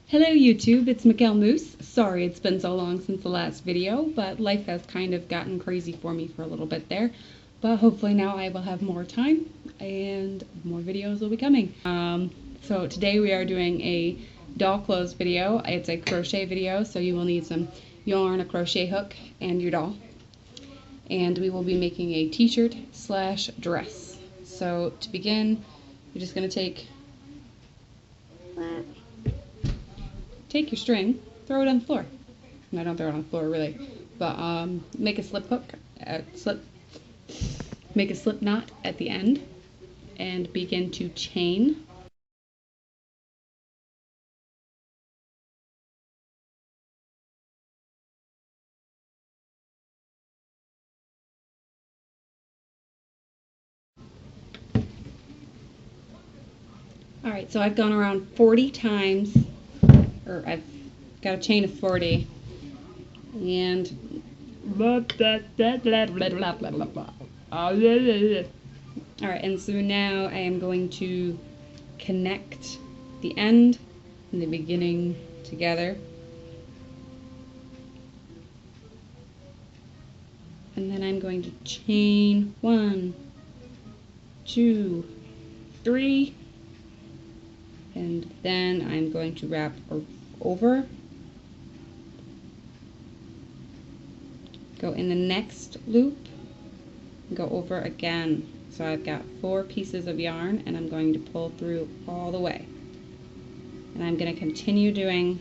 Hello YouTube, it's Mikkel Moose. Sorry it's been so long since the last video, but life has kind of gotten crazy for me for a little bit there. But hopefully now I will have more time and more videos will be coming. So today we are doing a doll clothes video. It's a crochet video, so you will need some yarn, a crochet hook, and your doll. And we will be making a t-shirt slash dress. So to begin, you're just going to take your string, throw it on the floor. No, don't throw it on the floor really, but make a slip hook, make a slip knot at the end, and begin to chain. Alright, so I've gone around 40 times, or I've got a chain of 40, and alright, and so now I am going to connect the end and the beginning together, and then I'm going to chain 1, 2, 3, and then I'm going to wrap over, go in the next loop, go over again. So I've got 4 pieces of yarn and I'm going to pull through all the way. And I'm going to continue doing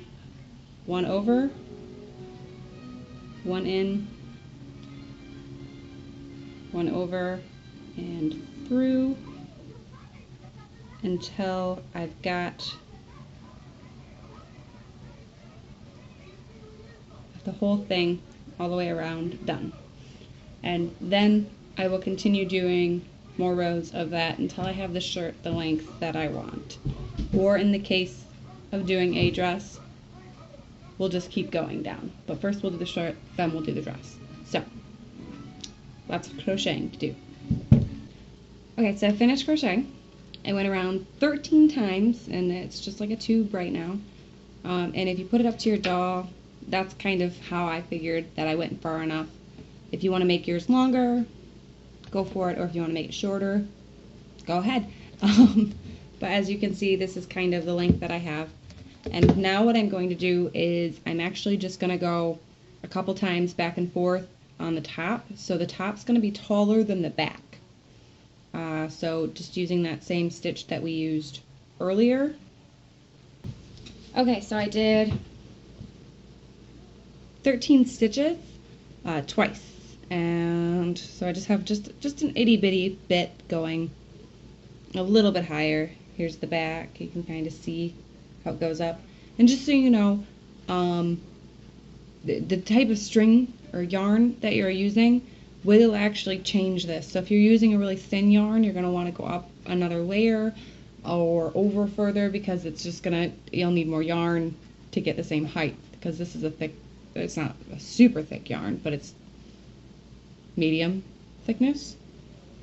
1 over, 1 in, 1 over, and through until I've got the whole thing all the way around done. And then I will continue doing more rows of that until I have the shirt the length that I want. Or in the case of doing a dress, we'll just keep going down. But first we'll do the shirt, then we'll do the dress. So, lots of crocheting to do. Okay, so I finished crocheting. I went around 13 times, and it's just like a tube right now. And if you put it up to your doll, that's kind of how I figured that I went far enough. If you want to make yours longer, go for it, or if you want to make it shorter, go ahead. But as you can see, this is kind of the length that I have. And now what I'm going to do is I'm actually just going to go a couple times back and forth on the top. So the top's going to be taller than the back. So just using that same stitch that we used earlier. Okay, so I did 13 stitches twice, and so I just have just an itty bitty bit going a little bit higher. Here's the back. You can kind of see how it goes up. And just so you know, the type of string or yarn that you're using will actually change this. So if you're using a really thin yarn, you're going to want to go up another layer or over further, because it's just you'll need more yarn to get the same height, because this is a thick, it's not a super thick yarn, but it's medium thickness.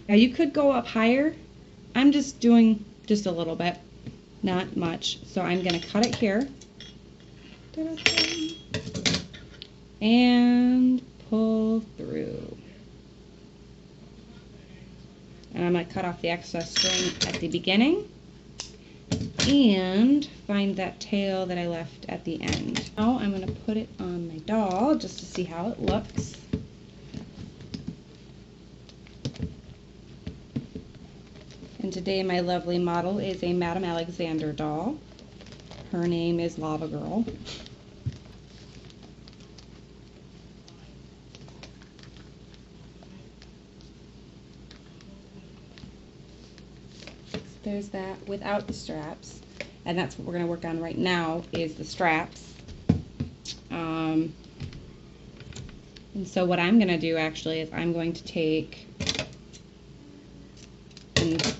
Now you could go up higher. I'm just doing just a little bit, not much. So I'm going to cut it here and pull through. And I'm going to cut off the excess string at the beginning and find that tail that I left at the end. Now I'm going to put it on my doll just to see how it looks. And today my lovely model is a Madame Alexander doll. Her name is Lava Girl. There's that without the straps, and that's what we're going to work on right now, is the straps. And so what I'm going to do actually is I'm going to take and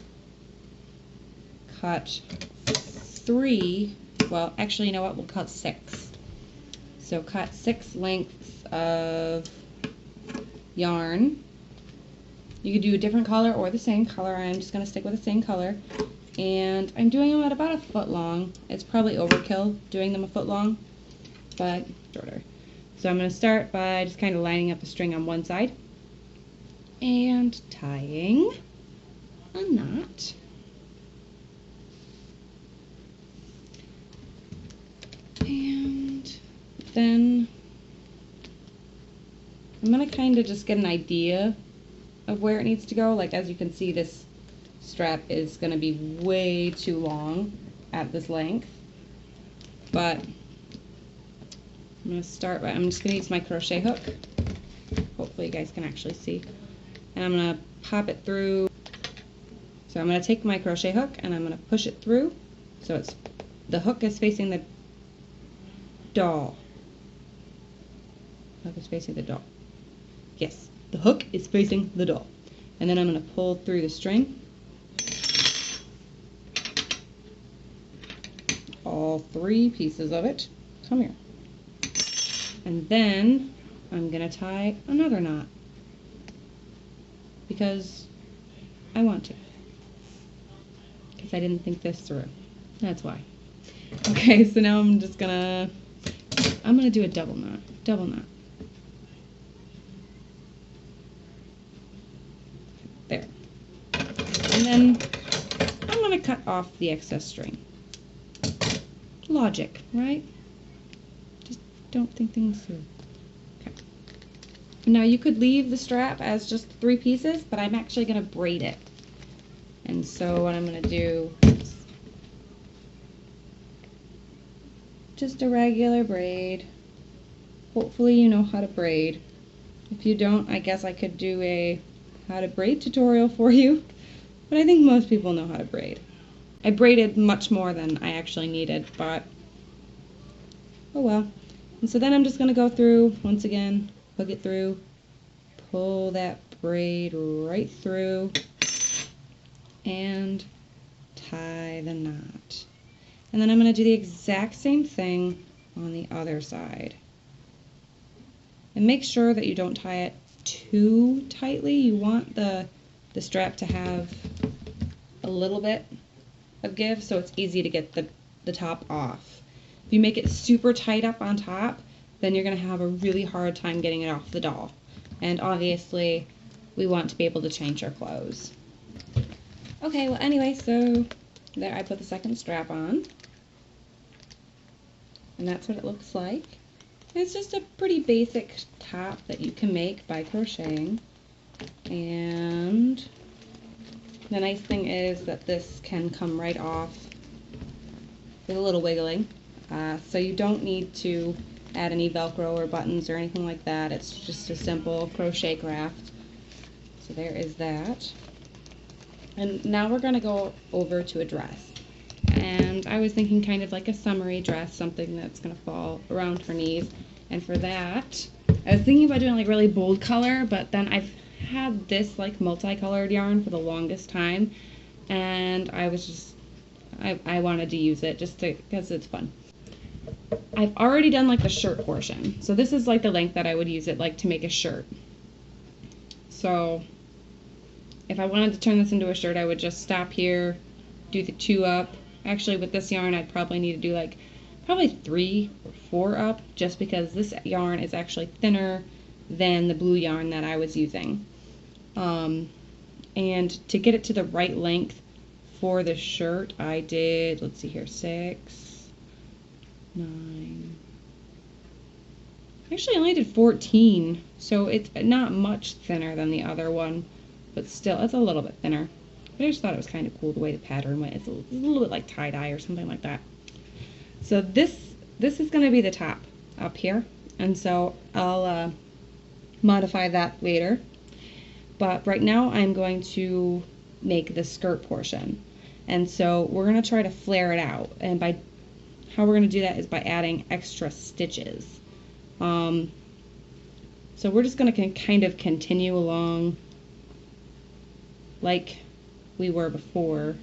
cut 3, well actually you know what, we'll cut 6. So cut 6 lengths of yarn. You could do a different color or the same color. I'm just going to stick with the same color. and I'm doing them at about a foot long. It's probably overkill doing them a foot long, but shorter. So I'm going to start by just kind of lining up the string on one side and tying a knot. And then I'm going to kind of just get an idea of where it needs to go. Like, as you can see, this strap is going to be way too long at this length, but I'm going to start by, I'm just going to use my crochet hook. Hopefully you guys can actually see. And I'm going to pop it through. So I'm going to take my crochet hook and I'm going to push it through so it's, the hook is facing the doll. The hook is facing the doll. Yes, the hook is facing the doll. And then I'm going to pull through the string. All 3 pieces of it. Come here. And then I'm going to tie another knot because I want to. Because I didn't think this through. That's why. Okay, so now I'm gonna do a double knot. Double knot. There. And then I'm going to cut off the excess string. Logic, right? Just don't think things through. Okay. Now you could leave the strap as just 3 pieces, but I'm actually going to braid it. And so what I'm going to do is just a regular braid. Hopefully you know how to braid. If you don't, I guess I could do a how to braid tutorial for you, but I think most people know how to braid. I braided much more than I actually needed, but oh well. And so then I'm just going to go through, once again, hook it through, pull that braid right through, and tie the knot. And then I'm going to do the exact same thing on the other side. And make sure that you don't tie it too tightly. You want the strap to have a little bit of give so it's easy to get the top off. If you make it super tight up on top, then you're going to have a really hard time getting it off the doll. And obviously we want to be able to change our clothes. Okay, well anyway, so there I put the second strap on. And that's what it looks like. It's just a pretty basic top that you can make by crocheting. And the nice thing is that this can come right off with a little wiggling. So you don't need to add any Velcro or buttons or anything like that. It's just a simple crochet craft. So there is that. And now we're going to go over to a dress. And I was thinking kind of like a summery dress, something that's going to fall around her knees. And for that, I was thinking about doing like really bold color, but then I've had this like multicolored yarn for the longest time, and I was just, I wanted to use it just because it's fun. I've already done like the shirt portion. So this is like the length that I would use it like to make a shirt. So if I wanted to turn this into a shirt, I would just stop here, do the 2 up. Actually, with this yarn, I'd probably need to do like probably 3 or 4 up, just because this yarn is actually thinner than the blue yarn that I was using. And to get it to the right length for the shirt, I did, let's see here, 6, 9. Actually, I only did 14, so it's not much thinner than the other one, but still, it's a little bit thinner. But I just thought it was kind of cool the way the pattern went. It's a little bit like tie-dye or something like that. So this is going to be the top up here, and so I'll modify that later. But right now I'm going to make the skirt portion, and so we're going to try to flare it out. And by how we're going to do that is by adding extra stitches. So we're just going to kind of continue along like we were before.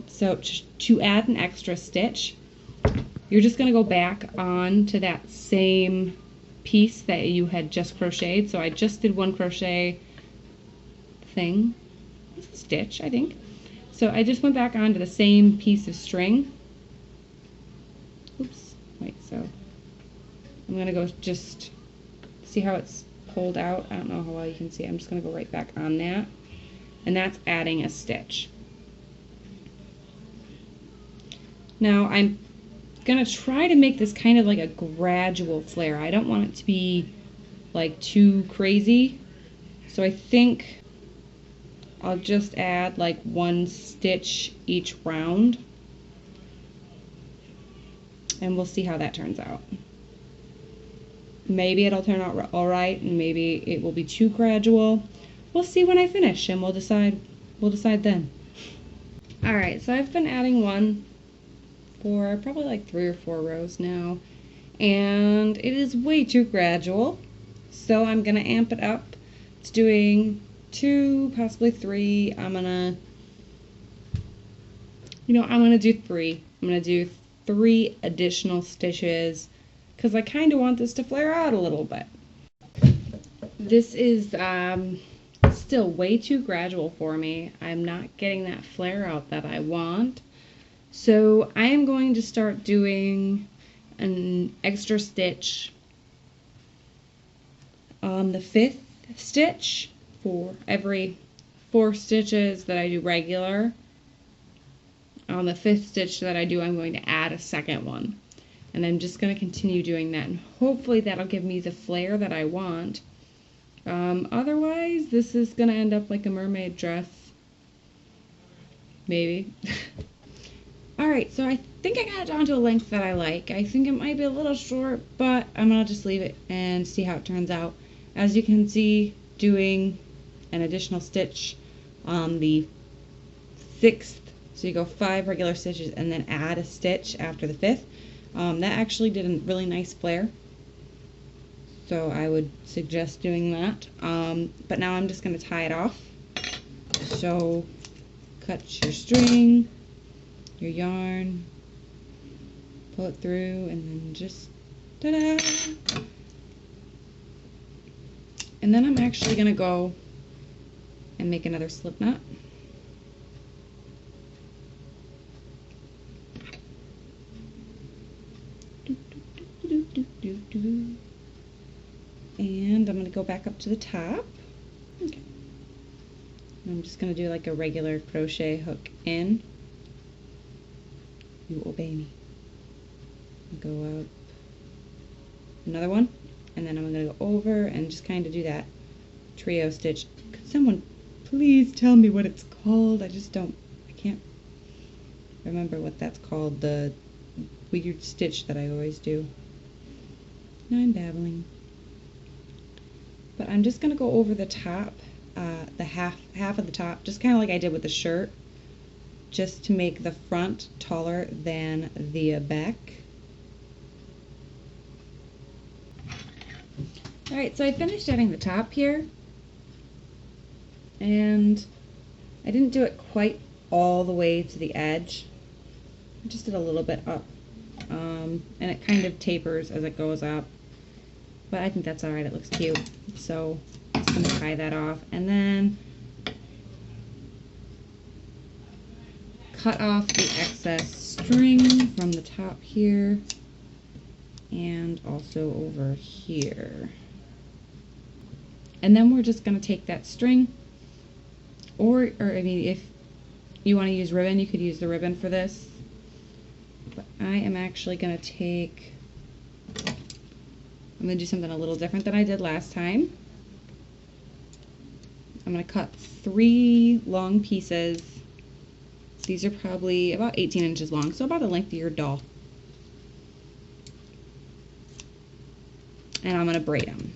So to add an extra stitch, you're just going to go back on to that same piece that you had just crocheted. So I just did 1 crochet thing. It's a stitch, I think. So I just went back onto the same piece of string. Oops, wait, so I'm going to go just see how it's pulled out. I don't know how well you can see. I'm just going to go right back on that. And that's adding a stitch. Now I'm going to try to make this kind of like a gradual flare. I don't want it to be like too crazy. So I think I'll just add like one stitch each round. And we'll see how that turns out. Maybe it'll turn out all right, and maybe it will be too gradual. We'll see when I finish, and we'll decide then. All right, so I've been adding one for probably like 3 or 4 rows now, and it is way too gradual. So I'm gonna amp it up. It's doing 2, possibly 3. I'm gonna do 3. I'm gonna do 3 additional stitches because I kind of want this to flare out a little bit. This is still way too gradual for me. I'm not getting that flare out that I want. So I am going to start doing an extra stitch on the 5th stitch for every 4 stitches that I do regular. On the 5th stitch that I do, I'm going to add a second one. And I'm just going to continue doing that. And hopefully that'll give me the flare that I want. Otherwise, this is going to end up like a mermaid dress. Maybe. Alright, so I think I got it down to a length that I like. I think it might be a little short, but I'm going to just leave it and see how it turns out. As you can see, doing an additional stitch on the 6th. So you go 5 regular stitches and then add a stitch after the 5th. That actually did a really nice flare. So I would suggest doing that. But now I'm just going to tie it off. So cut your string, your yarn, pull it through, and then just ta-da! And then I'm actually going to go and make another slip knot. And I'm going to go back up to the top. Okay. I'm just going to do like a regular crochet hook in. You obey me. Go up. Another one. And then I'm going to go over and just kind of do that trio stitch. Could someone please tell me what it's called? I can't remember what that's called. The weird stitch that I always do. Now I'm babbling. But I'm just going to go over the top, the half of the top, just kind of like I did with the shirt, just to make the front taller than the back. Alright, so I finished adding the top here, and I didn't do it quite all the way to the edge. I just did a little bit up, and it kind of tapers as it goes up. But I think that's alright, it looks cute. So I'm just going to tie that off. And then cut off the excess string from the top here. And also over here. And then we're just going to take that string. Or I mean, if you want to use ribbon, you could use the ribbon for this. But I am actually going to take... I'm going to do something a little different than I did last time. I'm going to cut 3 long pieces. These are probably about 18 inches long, so about the length of your doll. And I'm going to braid them.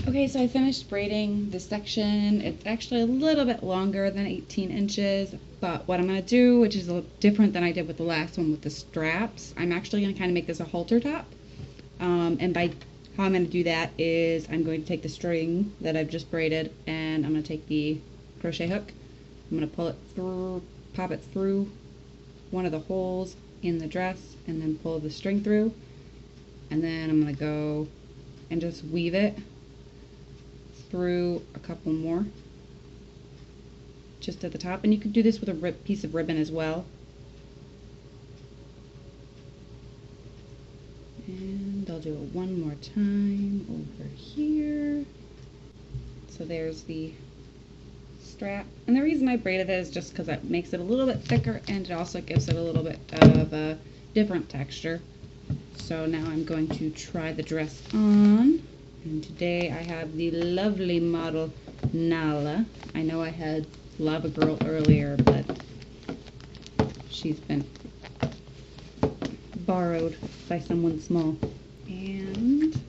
Okay, so I finished braiding this section. It's actually a little bit longer than 18 inches, but what I'm going to do, which is a little different than I did with the last one with the straps, I'm actually going to kind of make this a halter top. And by how I'm going to do that is I'm going to take the string that I've just braided and I'm going to take the crochet hook. I'm going to pull it through, pop it through one of the holes in the dress and then pull the string through. And then I'm going to go and just weave it through a couple more. just at the top. And you could do this with a piece of ribbon as well. And I'll do it one more time over here. So there's the strap. And the reason I braided it is just because it makes it a little bit thicker, and it also gives it a little bit of a different texture. So now I'm going to try the dress on. And today I have the lovely model Nala. I know I had Lava Girl earlier, but she's been borrowed by someone small. And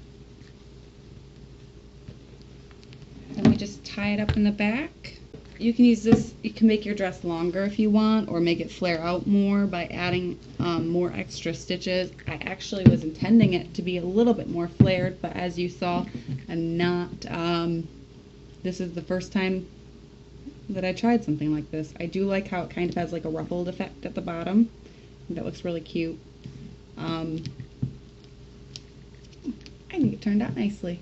then we just tie it up in the back. You can use this, you can make your dress longer if you want, or make it flare out more by adding more extra stitches. I actually was intending it to be a little bit more flared, but as you saw, I'm not, this is the first time that I tried something like this. I do like how it kind of has like a ruffled effect at the bottom. That looks really cute. I think it turned out nicely.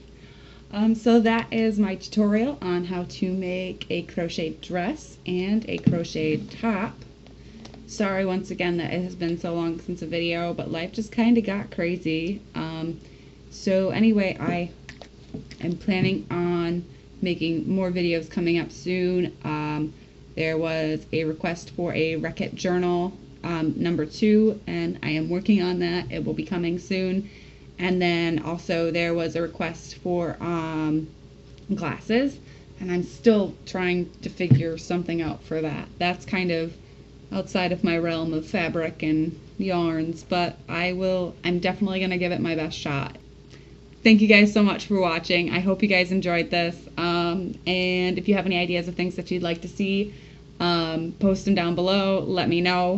So that is my tutorial on how to make a crochet dress and a crochet top. Sorry once again that it has been so long since a video, but life just kind of got crazy. So anyway, I am planning on making more videos coming up soon. There was a request for a Reckitt journal number 2, and I am working on that. It will be coming soon. And then also there was a request for glasses, and I'm still trying to figure something out for that. That's kind of outside of my realm of fabric and yarns, but I'm definitely going to give it my best shot. Thank you guys so much for watching. I hope you guys enjoyed this. And if you have any ideas of things that you'd like to see, post them down below. Let me know.